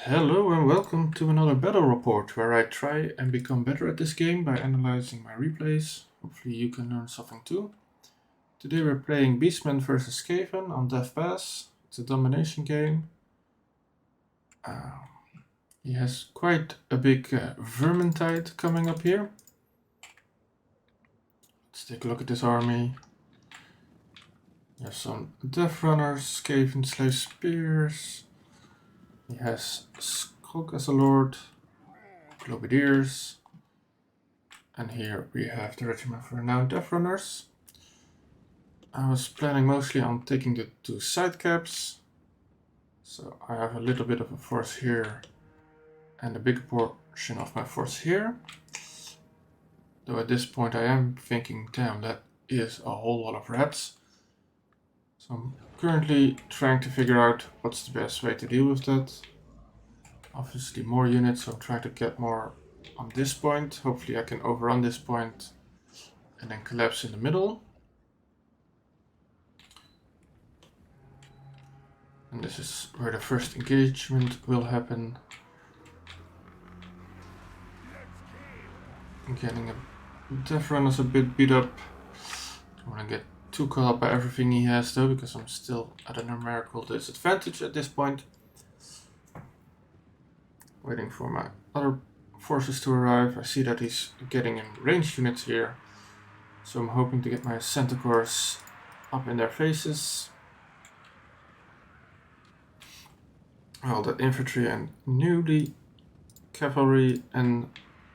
Hello and welcome to another battle report where I try and become better at this game by analyzing my replays. Hopefully you can learn something too. Today we're playing Beastmen versus Skaven on Death Pass. It's a domination game. He has quite a big Vermintide coming up here. Let's take a look at this army. He has some Death Runners, Skaven Slave Spears. He has Skulk as a Lord, Globadiers. And here we have the Regiment for Renowned Death Runners. I was planning mostly on taking the two side caps. So I have a little bit of a force here and a big portion of my force here. Though at this point I am thinking, damn, that is a whole lot of rats. So I'm currently trying to figure out what's the best way to deal with that. Obviously more units, so I'm trying to get more on this point. Hopefully I can overrun this point and then collapse in the middle. And this is where the first engagement will happen. I'm getting a Death Runner's a bit beat up. Don't want to get too caught up by everything he has though, because I'm still at a numerical disadvantage at this point. Waiting for my other forces to arrive. I see that he's getting in ranged units here. So I'm hoping to get my Centaurs up in their faces. All that infantry and newly cavalry and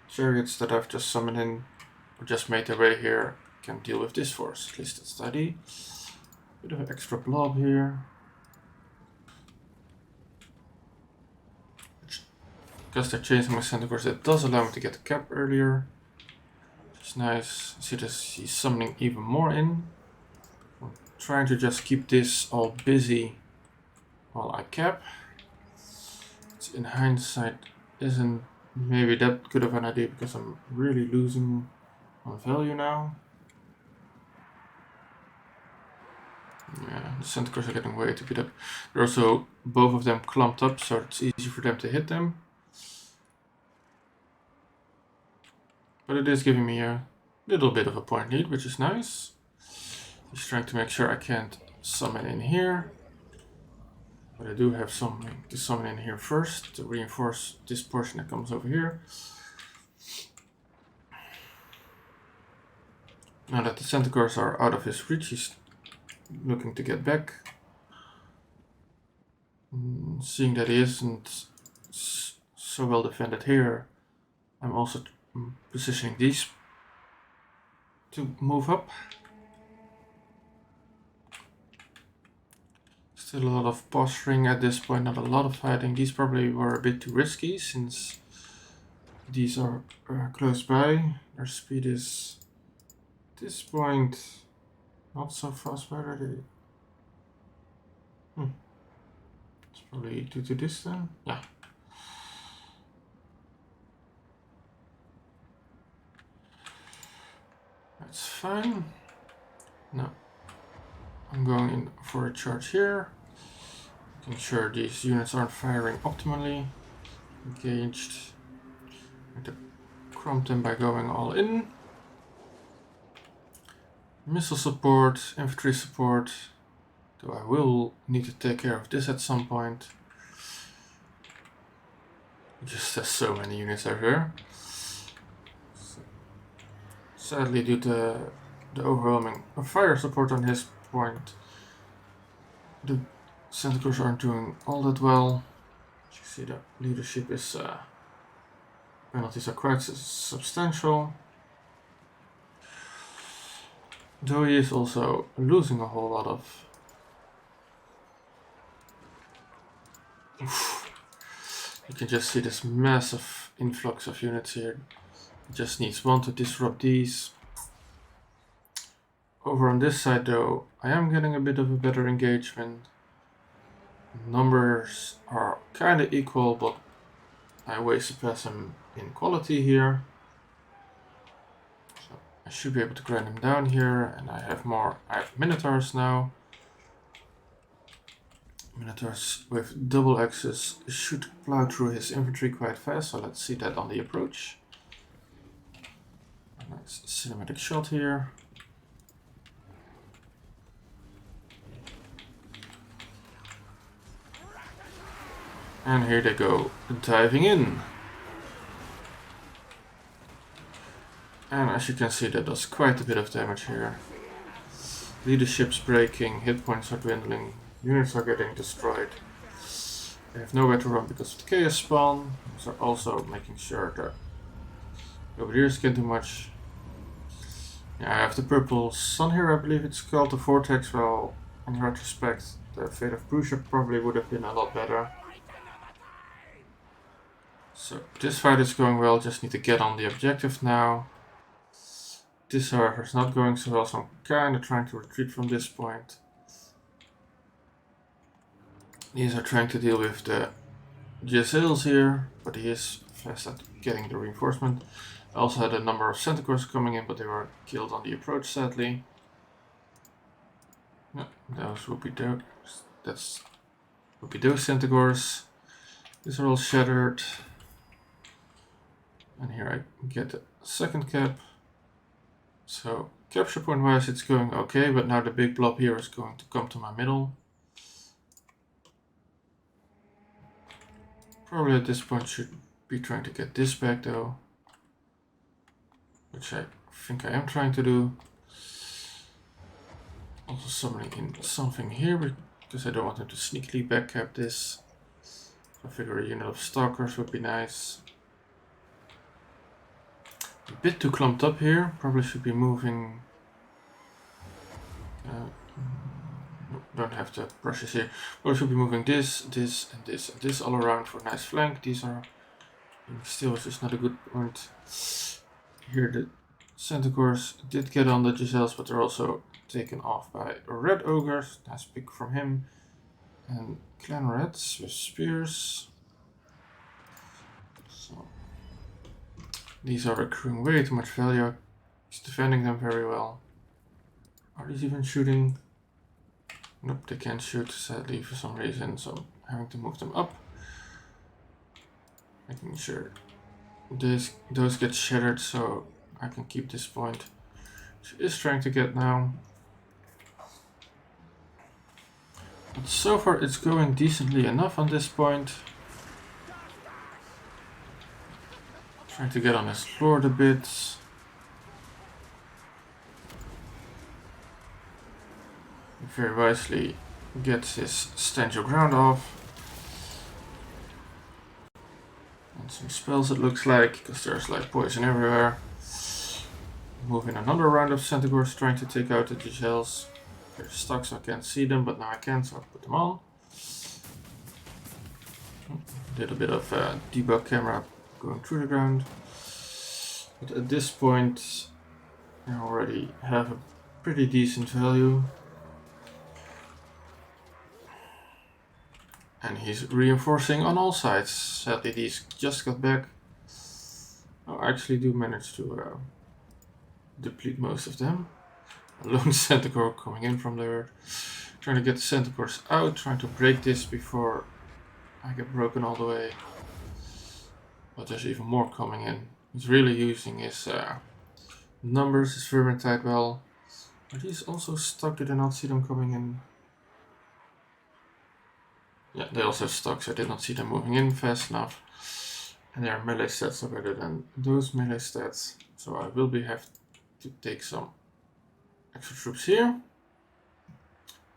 chariots that I've just summoned in or just made their way here can deal with this force. At least it's steady. Bit of an extra blob here. Because they're chasing my Centaurs, it does allow me to get a cap earlier. Which is nice. See this, he's summoning even more in. I'm trying to just keep this all busy while I cap. In hindsight isn't maybe that good of an idea because I'm really losing on value now. Yeah, the Centaurs are getting way too beat up. They're also both of them clumped up, so it's easy for them to hit them. But it is giving me a little bit of a point lead, which is nice. Just trying to make sure I can't summon in here. But I do have something to summon in here first to reinforce this portion that comes over here. Now that the Centaurs are out of his reach, he's looking to get back. Seeing that he isn't so well defended here, I'm also positioning these to move up. Still a lot of posturing at this point, not a lot of fighting. These probably were a bit too risky since these are close by. Their speed is, at this point, not so fast. Where are they? It's probably due to this then. Yeah. That's fine. Now I'm going in for a charge here. Making sure these units aren't firing optimally. Engaged. I'm going to crump them by going all in. Missile support, infantry support. Though I will need to take care of this at some point. It just has so many units everywhere. So, sadly, due to the overwhelming fire support on his point, the Centaurs aren't doing all that well. As you see, the leadership is penalties are quite substantial. Though he is also losing a whole lot of. You can just see this massive influx of units here. It just needs one to disrupt these. Over on this side though, I am getting a bit of a better engagement. Numbers are kind of equal, but I way surpass him in quality here. So I should be able to grind him down here, and I have Minotaurs now. Minotaurs with double axes should plow through his infantry quite fast, so let's see that on the approach. A nice cinematic shot here. And here they go, diving in. And as you can see, that does quite a bit of damage here. Leadership's breaking, hit points are dwindling, units are getting destroyed. They have nowhere to run because of the chaos spawn, so also making sure that nobody else can do much. Yeah, I have the purple sun here, I believe it's called the Vortex. Well, in retrospect, the Fate of Prussia probably would have been a lot better. So this fight is going well, just need to get on the objective now. This however is not going so well, so I'm kinda trying to retreat from this point. These are trying to deal with the GSLs here, but he is fast at getting the reinforcement. I also had a number of Centaurs coming in, but they were killed on the approach, sadly. No, those would be those. Would be those Centaurs. These are all shattered. And here I get the second cap. So capture point wise it's going okay, but now the big blob here is going to come to my middle. Probably at this point should be trying to get this back though, which I think I am trying to do. Also summoning in something here because I don't want him to sneakily backcap this. So I figure a unit of stalkers would be nice. A bit too clumped up here, probably should be moving. Don't have the brushes here. Probably should be moving this, this, and this, and this all around for a nice flank. These are still just not a good point. Here the Centaurs did get on the Giselles, but they're also taken off by red ogres. Nice pick from him. And clan reds with spears. So these are accruing way too much value. He's defending them very well. Are these even shooting? Nope, they can't shoot, sadly, for some reason, so I'm having to move them up. Making sure those get shattered so I can keep this point. She is trying to get now. But so far it's going decently enough on this point. Trying to get on his lord a bit. Very wisely gets his stand your ground off. And some spells it looks like, because there's like poison everywhere. Moving another round of Centaurs trying to take out the Giselles. They're stuck so I can't see them, but now I can, so I put them on. Did a bit of debug camera going through the ground. But at this point I already have a pretty decent value. And he's reinforcing on all sides. Sadly, these just got back. Oh, I actually do manage to deplete most of them. A lone Centaur coming in from there. Trying to get the Centaurs out. Trying to break this before I get broken all the way. But there's even more coming in. He's really using his numbers, his Vermintide well. But he's also stuck. Did I not see them coming in? Yeah, they also have stuck, so I did not see them moving in fast enough. And their melee stats are better than those melee stats. So I will have to take some extra troops here.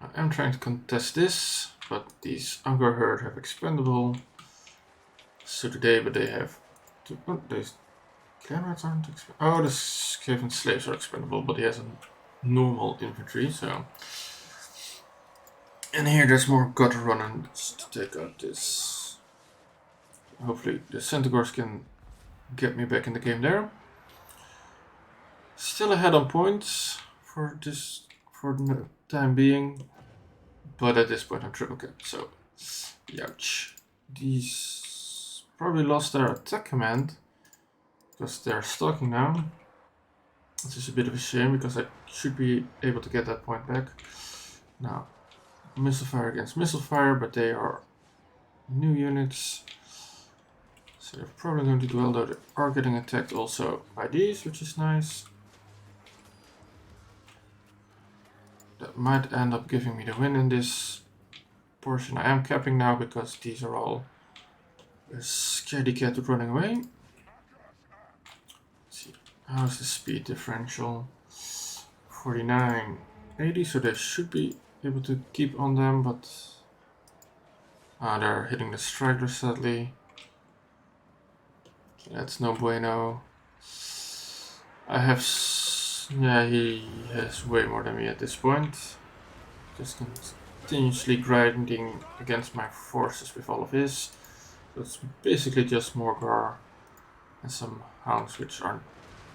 I am trying to contest this, but these Angkor herd have expendable. So today, but they have to, oh, these clan rats aren't expendable. Oh, the Skaven slaves are expendable, but he has a normal infantry, so. And here there's more gutter running to take out this. Hopefully the Centaurs can get me back in the game there. Still ahead on points for the time being. But at this point I'm triple capped, so ouch. These probably lost their attack command because they're stalking now. This is a bit of a shame because I should be able to get that point back. Now missile fire against missile fire, but they are new units. So they're probably going to do well, though they are getting attacked also by these, which is nice. That might end up giving me the win in this portion. I am capping now because these are all a scaredy cat running away. Let's see, how's the speed differential? 49, 80, so they should be able to keep on them, but they're hitting the striker sadly. That's no bueno. I have, yeah, he has way more than me at this point. Just continuously grinding against my forces with all of his. So it's basically just Morgar and some hounds, which aren't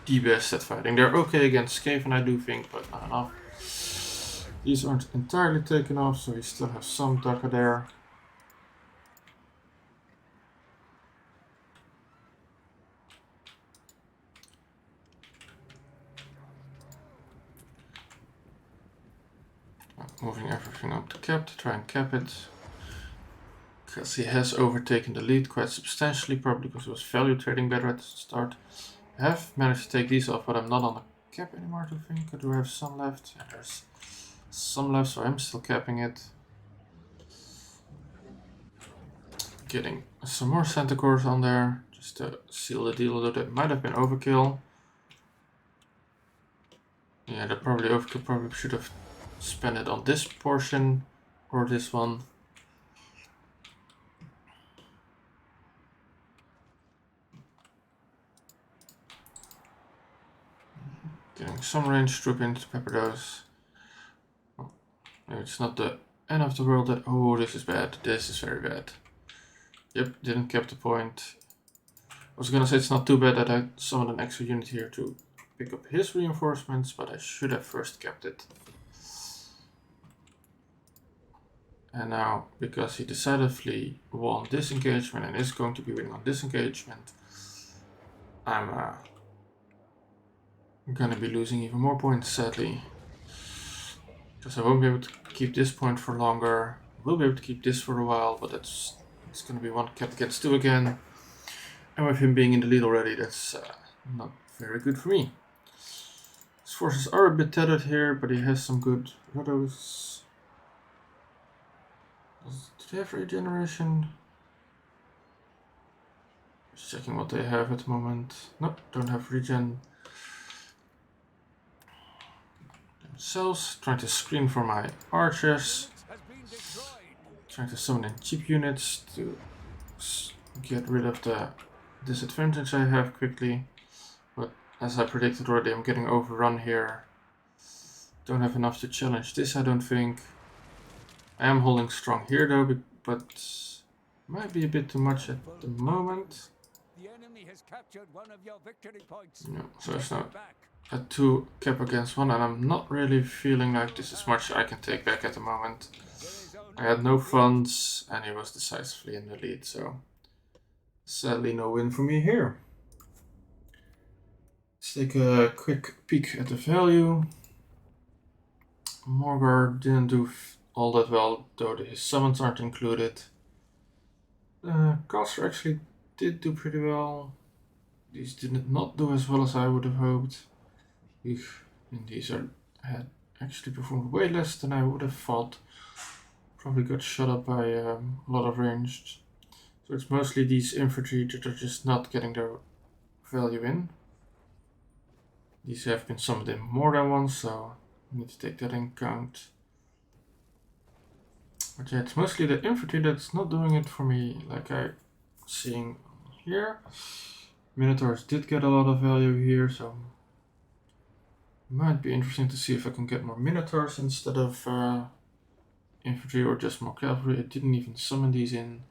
the best at fighting. They're okay against Skaven, I do think, but not enough. These aren't entirely taken off, so we still have some Daka there. Moving everything up to cap to try and cap it. Because he has overtaken the lead quite substantially, probably because he was value trading better at the start. I have managed to take these off, but I'm not on the cap anymore, I think. I do have some left. Yeah, there's some left, so I'm still capping it. Getting some more Centaurs on there, just to seal the deal, although that might have been overkill. Yeah, that probably overkill, probably should have spent it on this portion, or this one. Getting some range troop in to pepper those. Oh, it's not the end of the world that... Oh, this is bad. This is very bad. Yep, didn't cap the point. I was gonna say it's not too bad that I summoned an extra unit here to pick up his reinforcements, but I should have first kept it. And now, because he decidedly won this engagement and is going to be winning on this engagement, I'm gonna be losing even more points, sadly. Because I won't be able to keep this point for longer. I will be able to keep this for a while, but it's gonna be one kept against two again. And with him being in the lead already, that's not very good for me. His forces are a bit tethered here, but he has some good ruddos. Do they have regeneration? Just checking what they have at the moment. Nope, don't have regen. Themselves, trying to screen for my archers. Trying to summon in cheap units to get rid of the disadvantage I have quickly. But as I predicted already, I'm getting overrun here. Don't have enough to challenge this, I don't think. I am holding strong here though, but might be a bit too much at the moment. The enemy has captured one of your victory points. No, so it's now a 2 cap against 1, and I'm not really feeling like this is much I can take back at the moment. I had no funds, and he was decisively in the lead, so sadly no win for me here. Let's take a quick peek at the value. Morgar didn't do all that well, though his summons aren't included. Caster actually did do pretty well. These did not do as well as I would have hoped. And these had actually performed way less than I would have thought. Probably got shot up by a lot of ranged. So it's mostly these infantry that are just not getting their value in. These have been summoned in more than once, so I need to take that in account. But yeah, it's mostly the infantry that's not doing it for me, like I'm seeing here. Minotaurs did get a lot of value here, so might be interesting to see if I can get more Minotaurs instead of infantry or just more cavalry. I didn't even summon these in.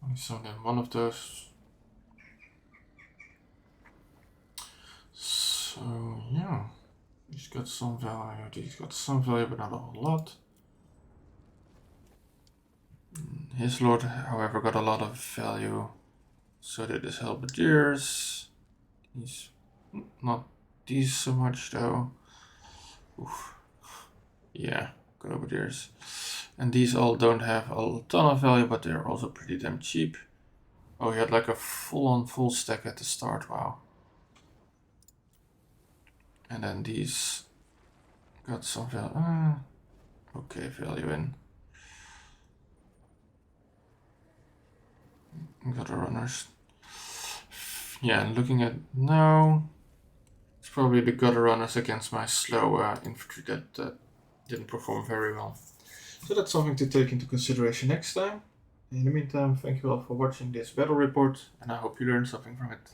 Only summoned in one of those. So yeah, he's got some value. He's got some value, but not a whole lot. His lord, however, got a lot of value. So did his halberdiers. He's not these so much though. Oof. Yeah, grenadiers. And these all don't have a ton of value, but they're also pretty damn cheap. Oh, he had like a full-on full stack at the start, wow. And then these got some value. Okay, value in. Gutter runners. Yeah, and looking at now, it's probably the gutter runners against my slow infantry that didn't perform very well. So that's something to take into consideration next time. In the meantime, thank you all for watching this battle report, and I hope you learned something from it.